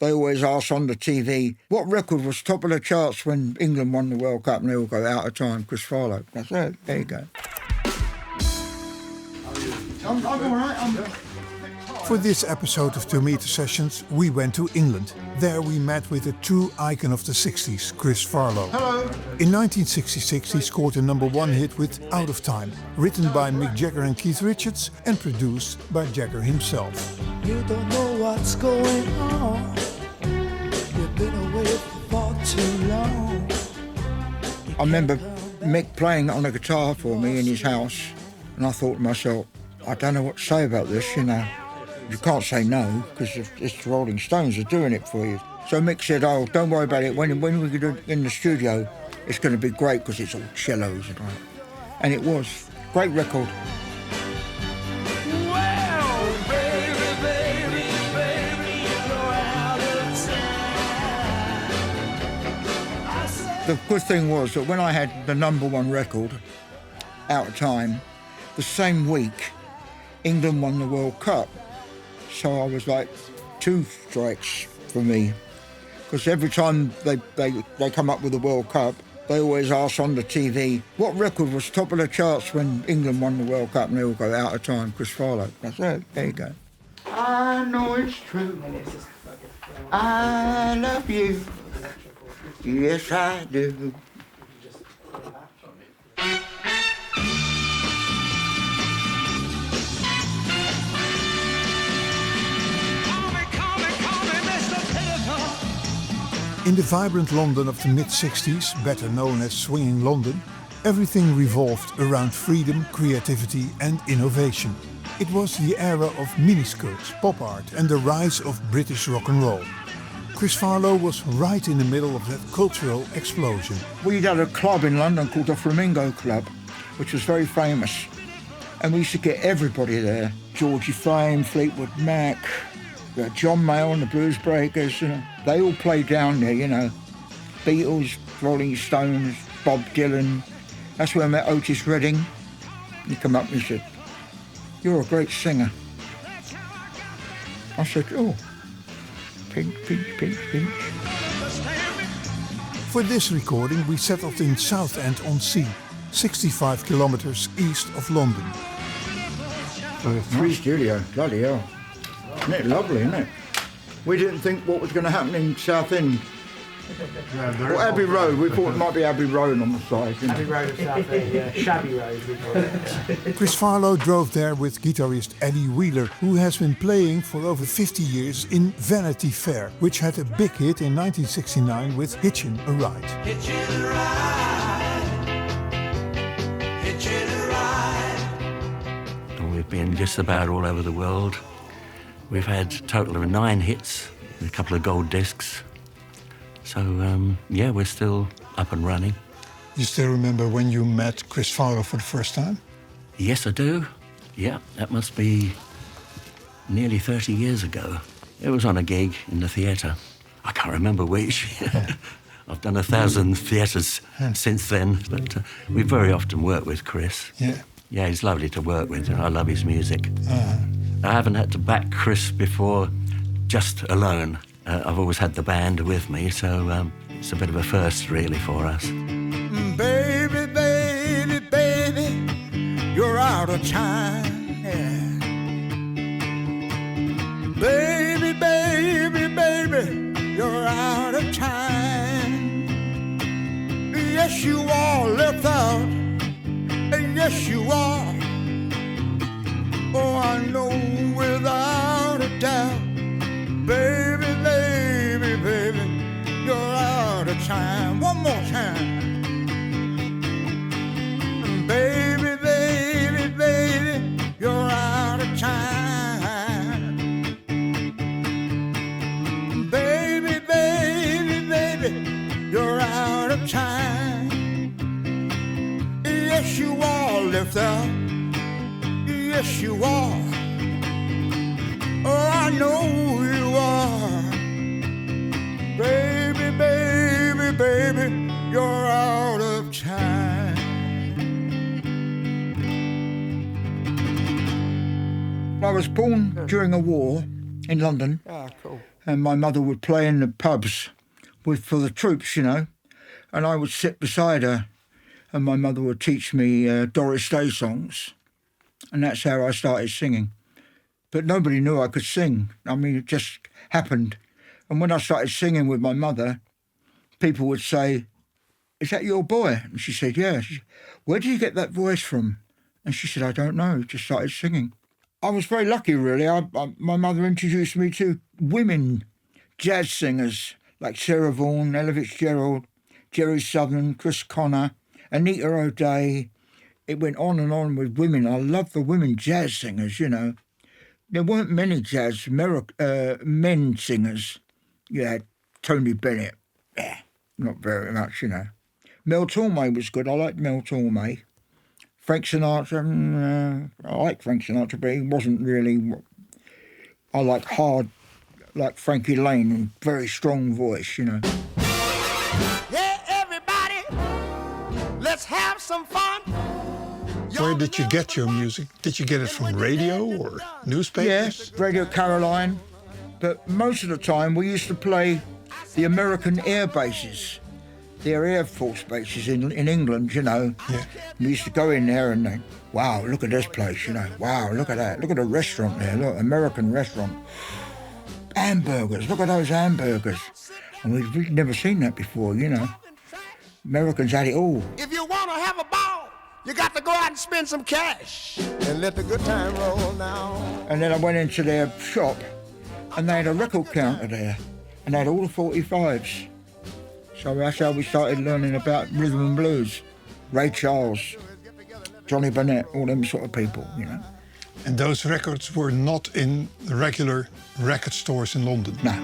They always ask on the TV, what record was top of the charts when England won the World Cup? And they all go, Out of Time, Chris Farlowe. That's it. There you go. I'm all right. For this episode of 2 Meter Sessions, we went to England. There we met with a true icon of the 60s, Chris Farlowe. Hello. In 1966 he scored a #1 hit with Out of Time, written by Mick Jagger and Keith Richards and produced by Jagger himself. You don't know what's going on. You've been away for far too long. I remember Mick playing on a guitar for me in his house, and I thought to myself, I don't know what to say about this, you know. You can't say no, because it's the Rolling Stones are doing it for you. So Mick said, oh, don't worry about it. When we get it in the studio, it's going to be great, because it's all cellos. And it was. Great record. Well, baby, baby, baby, you're out of time. The good thing was that when I had the #1 record, Out of Time, the same week, England won the World Cup. So I was like 2 strikes for me. Because every time they come up with the World Cup, they always ask on the TV, what record was top of the charts when England won the World Cup? And they all go, Out of Time, Chris Farlowe. That's it. There you go. I know it's true. I love you. Yes, I do. In the vibrant London of the mid-60s, better known as swinging London, everything revolved around freedom, creativity and innovation. It was the era of miniskirts, pop art and the rise of British rock and roll. Chris Farlowe was right in the middle of that cultural explosion. We had a club in London called the Flamingo Club, which was very famous. And we used to get everybody there. Georgie Fame, Fleetwood Mac, John Mayall and the Blues Breakers, you know. They all played down there, you know. Beatles, Rolling Stones, Bob Dylan. That's where I met Otis Redding. He came up and he said, you're a great singer. I said, oh, pinch, pinch, pinch, pinch. For this recording we settled in Southend-on-Sea, 65 kilometers east of London. 3 studio, bloody hell. Isn't it lovely, isn't it? We didn't think what was going to happen in Southend. Well, Abbey Road, we thought it might be Abbey Road on the side. You know? Abbey Road of Southend, yeah. Shabby Road, we call it. Chris Farlowe drove there with guitarist Eddie Wheeler, who has been playing for over 50 years in Vanity Fair, which had a big hit in 1969 with Hitchin' a Ride. Hitchin' a ride. Hitchin' a ride. And we've been just about all over the world. We've had a total of 9 hits, a couple of gold discs. So, yeah, we're still up and running. You still remember when you met Chris Farlowe for the first time? Yes, I do. Yeah, that must be nearly 30 years ago. It was on a gig in the theatre. I can't remember which. I've done 1,000 theatres since then, but we very often work with Chris. Yeah. Yeah, he's lovely to work with, and I love his music. I haven't had to back Chris before just alone. I've always had the band with me, so it's a bit of a first, really, for us. Baby, baby, baby, you're out of time. Yeah. Baby, baby, baby, you're out of time. Yes, you are left out, and yes, you are. Oh, I know without a doubt. Baby, baby, baby, you're out of time. One more time. Baby, baby, baby, you're out of time. Baby, baby, baby, you're out of time. Yes, you are left out. Yes, you are. Oh, I know you are. Baby, baby, baby, you're out of time. I was born during a war in London. Ah, cool. And my mother would play in the pubs for the troops, you know, and I would sit beside her, and my mother would teach me Doris Day songs, and that's how I started singing. But nobody knew I could sing. I mean, it just happened. And when I started singing with my mother, people would say, "Is that your boy?" And she said, "Yeah." She said, "Where do you get that voice from?" And she said, "I don't know, just started singing." I was very lucky, really. My mother introduced me to women jazz singers like Sarah Vaughan, Ella Fitzgerald, Jerry Southern, Chris Connor, Anita O'Day. It went on and on with women. I love the women jazz singers, you know. There weren't many men singers. You had Tony Bennett. Yeah, not very much, you know. Mel Torme was good. I liked Mel Torme. Frank Sinatra, I like Frank Sinatra, but he wasn't really... I like hard, like Frankie Lane, and very strong voice, you know. Yeah, everybody, let's have some fun. Where did you get your music? Did you get it from radio or newspapers? Yes, Radio Caroline. But most of the time we used to play the American air bases. They're Air Force bases in England, you know. Yeah. We used to go in there and think, wow, look at this place, you know. Wow, look at that. Look at the restaurant there. Look, American restaurant. Hamburgers. Look at those hamburgers. And we'd never seen that before, you know. Americans had it all. If you want to have a ball, you got to go out and spend some cash and let the good time roll now. And then I went into their shop and they had a record counter there and they had all the 45s. So that's how we started learning about rhythm and blues. Ray Charles, Johnny Burnett, all them sort of people, you know. And those records were not in the regular record stores in London? No.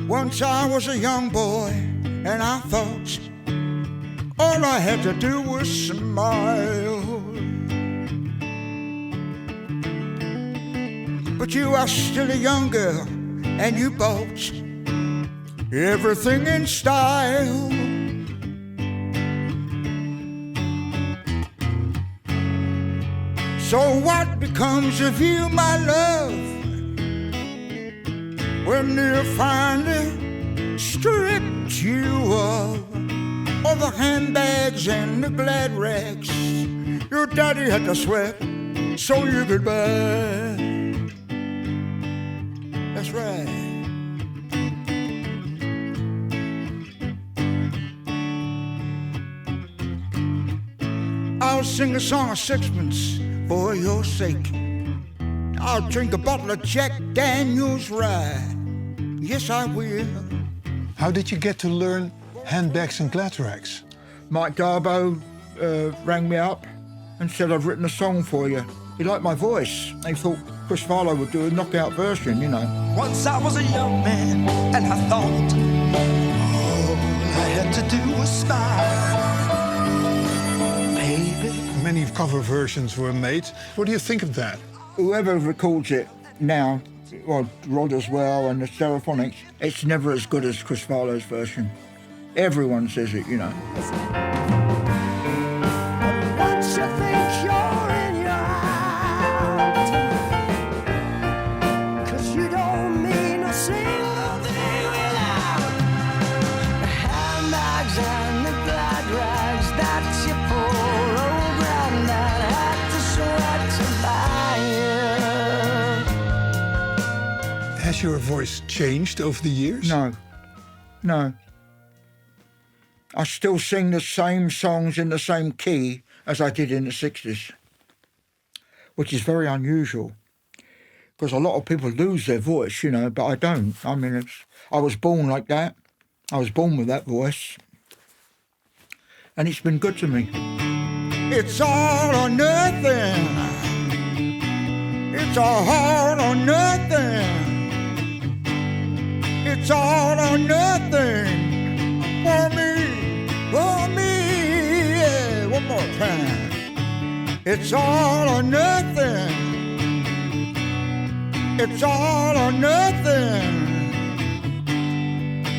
Once I was a young boy and I thought all I had to do was smile. But you are still a young girl and you bought everything in style. So what becomes of you, my love, when they finally stripped you of all the handbags and the Gladrags your daddy had to sweat so you could buy? That's right. I'll sing a song of sixpence for your sake. I'll drink a bottle of Jack Daniels rye. Yes, I will. How did you get to learn Handbags and Gladrags? Mike Darbo rang me up and said, "I've written a song for you." He liked my voice. They thought Chris Farlowe would do a knockout version, you know. Once I was a young man and I thought all I had to do was smile. Baby. Many cover versions were made. What do you think of that? Whoever records it now, well, Rod as well, and the Stereophonics, it's never as good as Chris Farlowe's version. Everyone says it, you know. Once you think you're in your heart, 'cause you don't mean a single thing without the handbags and the Gladrags that your poor old granddad had to sweat to buy you. Has your voice changed over the years? No. I still sing the same songs in the same key as I did in the 60s, which is very unusual, because a lot of people lose their voice, you know, but I don't. I mean, I was born like that. I was born with that voice, and it's been good to me. It's all or nothing. It's all hard or nothing. It's all or nothing for me. Yeah, one more time. It's all or nothing. It's all or nothing.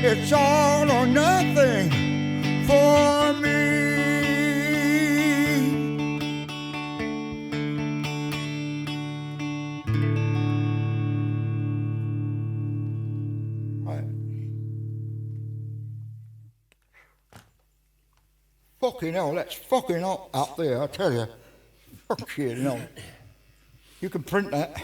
It's all or nothing for me. Fucking hell, that's fucking hot up there, I tell you. Fucking hell. You can print that.